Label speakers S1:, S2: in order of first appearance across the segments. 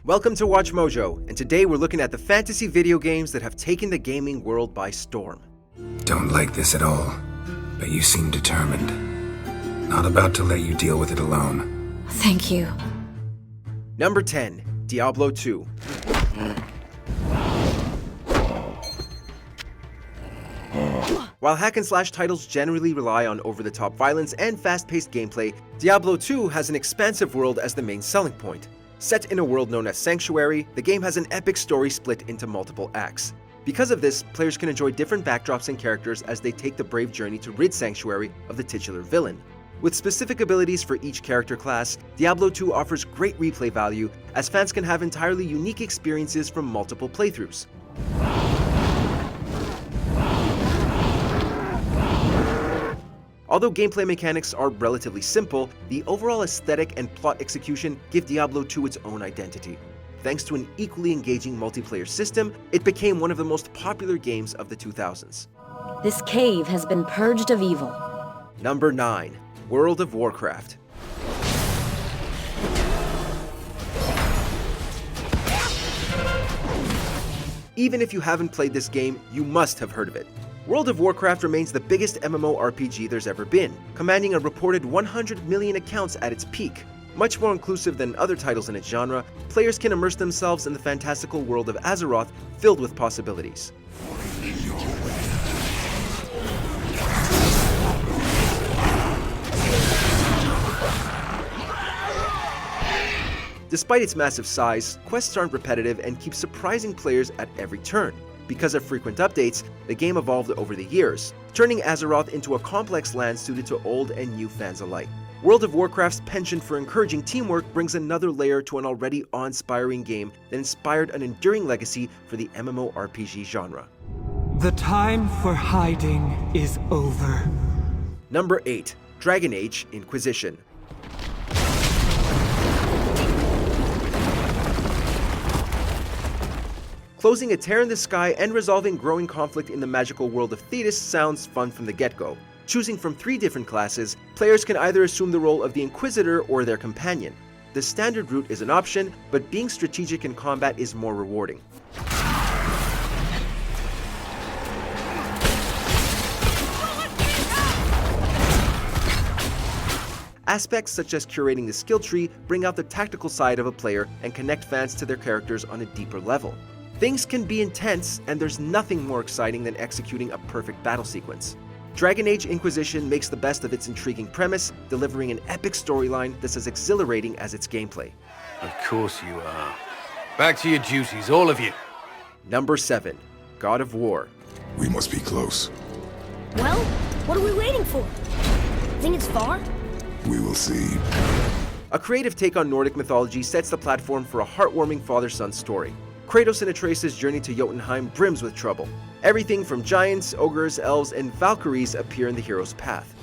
S1: Welcome to WatchMojo, and today we're looking at the fantasy video games that have taken the gaming world by storm.
S2: Don't like this at all, but you seem determined. Not about to let you deal with it alone.
S3: Thank you.
S1: Number 10, Diablo II. While hack-and-slash titles generally rely on over-the-top violence and fast-paced gameplay, Diablo II has an expansive world as the main selling point. Set in a world known as Sanctuary, the game has an epic story split into multiple acts. Because of this, players can enjoy different backdrops and characters as they take the brave journey to rid Sanctuary of the titular villain. With specific abilities for each character class, Diablo II offers great replay value, as fans can have entirely unique experiences from multiple playthroughs. Although gameplay mechanics are relatively simple, the overall aesthetic and plot execution give Diablo II its own identity. Thanks to an equally engaging multiplayer system, it became one of the most popular games of the 2000s.
S3: This cave has been purged of evil.
S1: Number 9, World of Warcraft. Even if you haven't played this game, you must have heard of it. World of Warcraft remains the biggest MMORPG there's ever been, commanding a reported 100 million accounts at its peak. Much more inclusive than other titles in its genre, players can immerse themselves in the fantastical world of Azeroth, filled with possibilities. Despite its massive size, quests aren't repetitive and keep surprising players at every turn. Because of frequent updates, the game evolved over the years, turning Azeroth into a complex land suited to old and new fans alike. World of Warcraft's penchant for encouraging teamwork brings another layer to an already awe-inspiring game that inspired an enduring legacy for the MMORPG genre.
S4: The time for hiding is over.
S1: Number 8, Dragon Age Inquisition. Closing a tear in the sky and resolving growing conflict in the magical world of Thetis sounds fun from the get-go. Choosing from 3 different classes, players can either assume the role of the Inquisitor or their companion. The standard route is an option, but being strategic in combat is more rewarding. Aspects such as curating the skill tree bring out the tactical side of a player and connect fans to their characters on a deeper level. Things can be intense, and there's nothing more exciting than executing a perfect battle sequence. Dragon Age Inquisition makes the best of its intriguing premise, delivering an epic storyline that's as exhilarating as its gameplay.
S5: Of course you are. Back to your duties, all of you.
S1: Number 7, God of War.
S6: We must be close.
S7: Well, what are we waiting for? Think it's far?
S6: We will see.
S1: A creative take on Nordic mythology sets the platform for a heartwarming father-son story. Kratos and Atreus' journey to Jotunheim brims with trouble. Everything from giants, ogres, elves, and valkyries appear in the hero's path.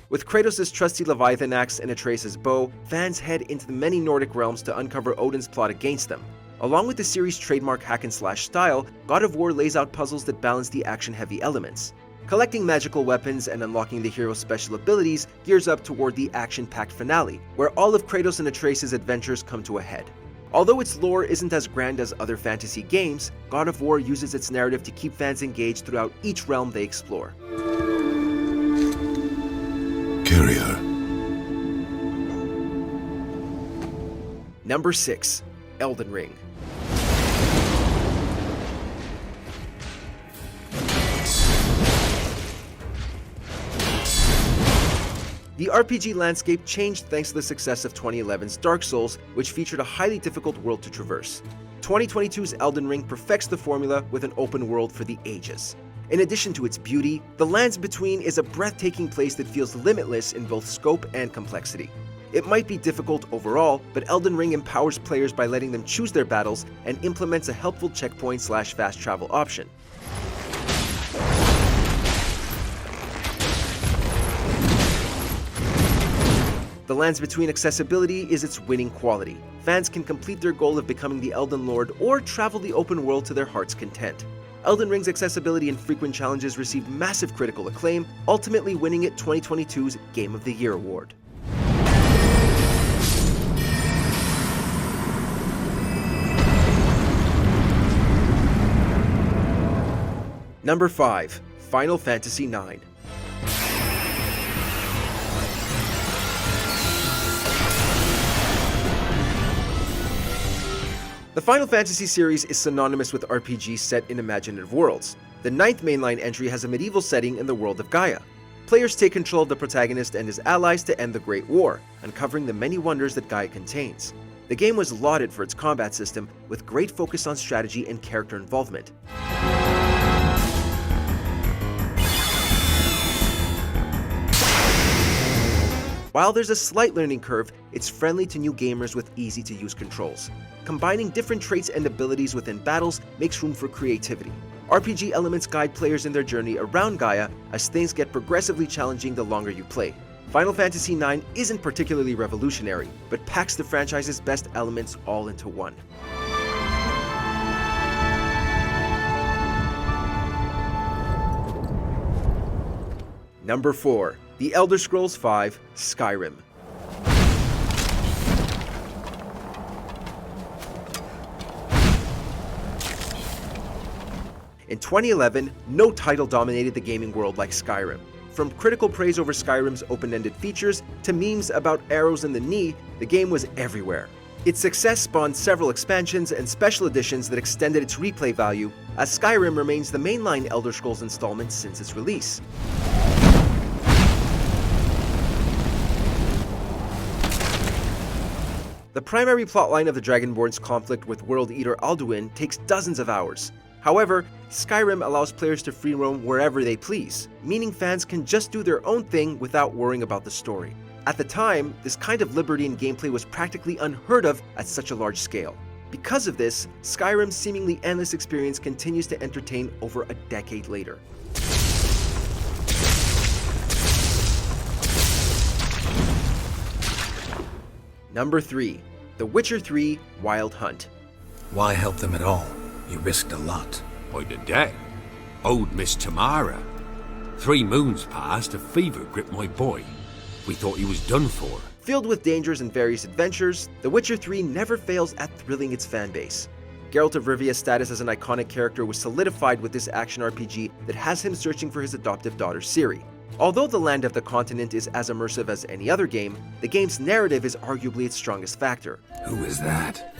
S1: With Kratos' trusty Leviathan axe and Atreus' bow, fans head into the many Nordic realms to uncover Odin's plot against them. Along with the series' trademark hack-and-slash style, God of War lays out puzzles that balance the action-heavy elements. Collecting magical weapons and unlocking the hero's special abilities gears up toward the action-packed finale, where all of Kratos and Atreus' adventures come to a head. Although its lore isn't as grand as other fantasy games, God of War uses its narrative to keep fans engaged throughout each realm they explore.
S6: Carrier.
S1: Number 6, Elden Ring. The RPG landscape changed thanks to the success of 2011's Dark Souls, which featured a highly difficult world to traverse. 2022's Elden Ring perfects the formula with an open world for the ages. In addition to its beauty, the lands between is a breathtaking place that feels limitless in both scope and complexity. It might be difficult overall, but Elden Ring empowers players by letting them choose their battles and implements a helpful checkpoint/fast travel option. The Lands Between accessibility is its winning quality. Fans can complete their goal of becoming the Elden Lord or travel the open world to their heart's content. Elden Ring's accessibility and frequent challenges received massive critical acclaim, ultimately winning it 2022's Game of the Year award. Number 5. Final Fantasy IX. The Final Fantasy series is synonymous with RPGs set in imaginative worlds. The 9th mainline entry has a medieval setting in the world of Gaia. Players take control of the protagonist and his allies to end the Great War, uncovering the many wonders that Gaia contains. The game was lauded for its combat system, with great focus on strategy and character involvement. While there's a slight learning curve, it's friendly to new gamers with easy-to-use controls. Combining different traits and abilities within battles makes room for creativity. RPG elements guide players in their journey around Gaia as things get progressively challenging the longer you play. Final Fantasy IX isn't particularly revolutionary, but packs the franchise's best elements all into one. Number 4. The Elder Scrolls V: Skyrim. In 2011, no title dominated the gaming world like Skyrim. From critical praise over Skyrim's open-ended features to memes about arrows in the knee, the game was everywhere. Its success spawned several expansions and special editions that extended its replay value, as Skyrim remains the mainline Elder Scrolls installment since its release. The primary plotline of the Dragonborn's conflict with World Eater Alduin takes dozens of hours. However, Skyrim allows players to free roam wherever they please, meaning fans can just do their own thing without worrying about the story. At the time, this kind of liberty in gameplay was practically unheard of at such a large scale. Because of this, Skyrim's seemingly endless experience continues to entertain over a decade later. Number 3. The Witcher 3: Wild Hunt.
S2: Why help them at all? You risked a lot.
S5: By the dead. Old Miss Tamara. 3 moons passed, a fever gripped my boy. We thought he was done for.
S1: Filled with dangers and various adventures, The Witcher 3 never fails at thrilling its fanbase. Geralt of Rivia's status as an iconic character was solidified with this action RPG that has him searching for his adoptive daughter Ciri. Although the land of the continent is as immersive as any other game, the game's narrative is arguably its strongest factor.
S2: Who is that?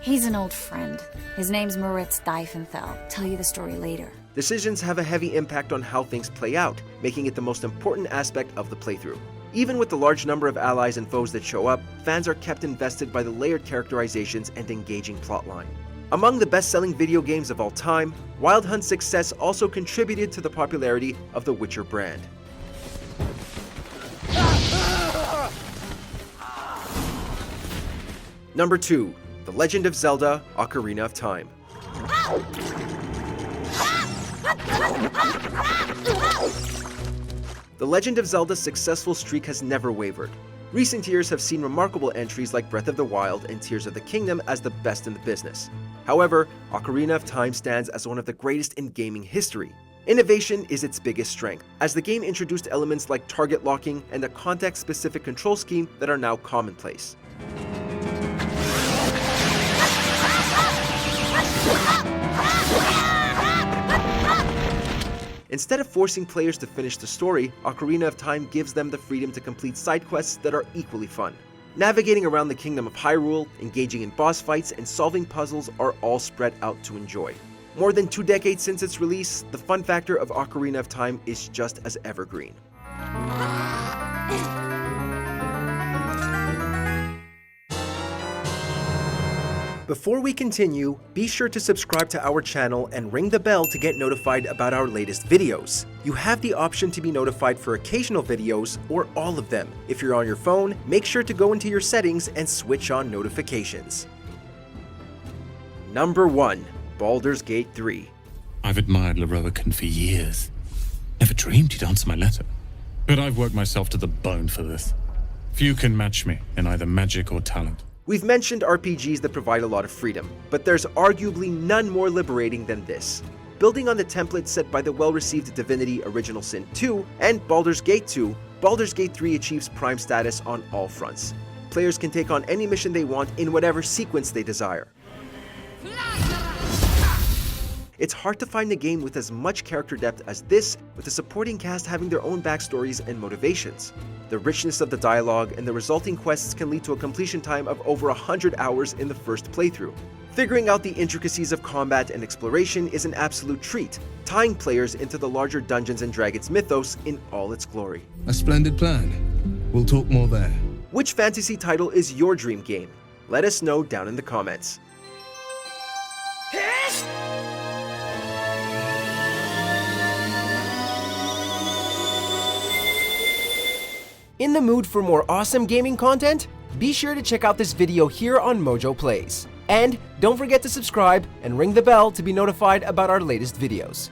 S8: He's an old friend. His name's Moritz Diefenthal. Tell you the story later.
S1: Decisions have a heavy impact on how things play out, making it the most important aspect of the playthrough. Even with the large number of allies and foes that show up, fans are kept invested by the layered characterizations and engaging plotline. Among the best-selling video games of all time, Wild Hunt's success also contributed to the popularity of the Witcher brand. Number 2. The Legend of Zelda: Ocarina of Time. The Legend of Zelda's successful streak has never wavered. Recent years have seen remarkable entries like Breath of the Wild and Tears of the Kingdom as the best in the business. However, Ocarina of Time stands as one of the greatest in gaming history. Innovation is its biggest strength, as the game introduced elements like target locking and a context-specific control scheme that are now commonplace. Instead of forcing players to finish the story, Ocarina of Time gives them the freedom to complete side quests that are equally fun. Navigating around the Kingdom of Hyrule, engaging in boss fights, and solving puzzles are all spread out to enjoy. More than 2 decades since its release, the fun factor of Ocarina of Time is just as evergreen. Before we continue, be sure to subscribe to our channel and ring the bell to get notified about our latest videos. You have the option to be notified for occasional videos or all of them. If you're on your phone, make sure to go into your settings and switch on notifications. Number 1. Baldurs Gate 3.
S9: I've admired Leroican for years. Never dreamed he'd answer my letter. But I've worked myself to the bone for this. Few can match me in either magic or talent.
S1: We've mentioned RPGs that provide a lot of freedom, but there's arguably none more liberating than this. building on the template set by the well-received Divinity Original Sin 2 and Baldur's Gate 2, Baldur's Gate 3 achieves Prime status on all fronts. Players can take on any mission they want in whatever sequence they desire. It's hard to find a game with as much character depth as this, with the supporting cast having their own backstories and motivations. The richness of the dialogue and the resulting quests can lead to a completion time of over 100 hours in the first playthrough. Figuring out the intricacies of combat and exploration is an absolute treat, tying players into the larger Dungeons & Dragons mythos in all its glory.
S10: A splendid plan. We'll talk more there.
S1: Which fantasy title is your dream game? Let us know down in the comments. In the mood for more awesome gaming content? Be sure to check out this video here on Mojo Plays. And don't forget to subscribe and ring the bell to be notified about our latest videos.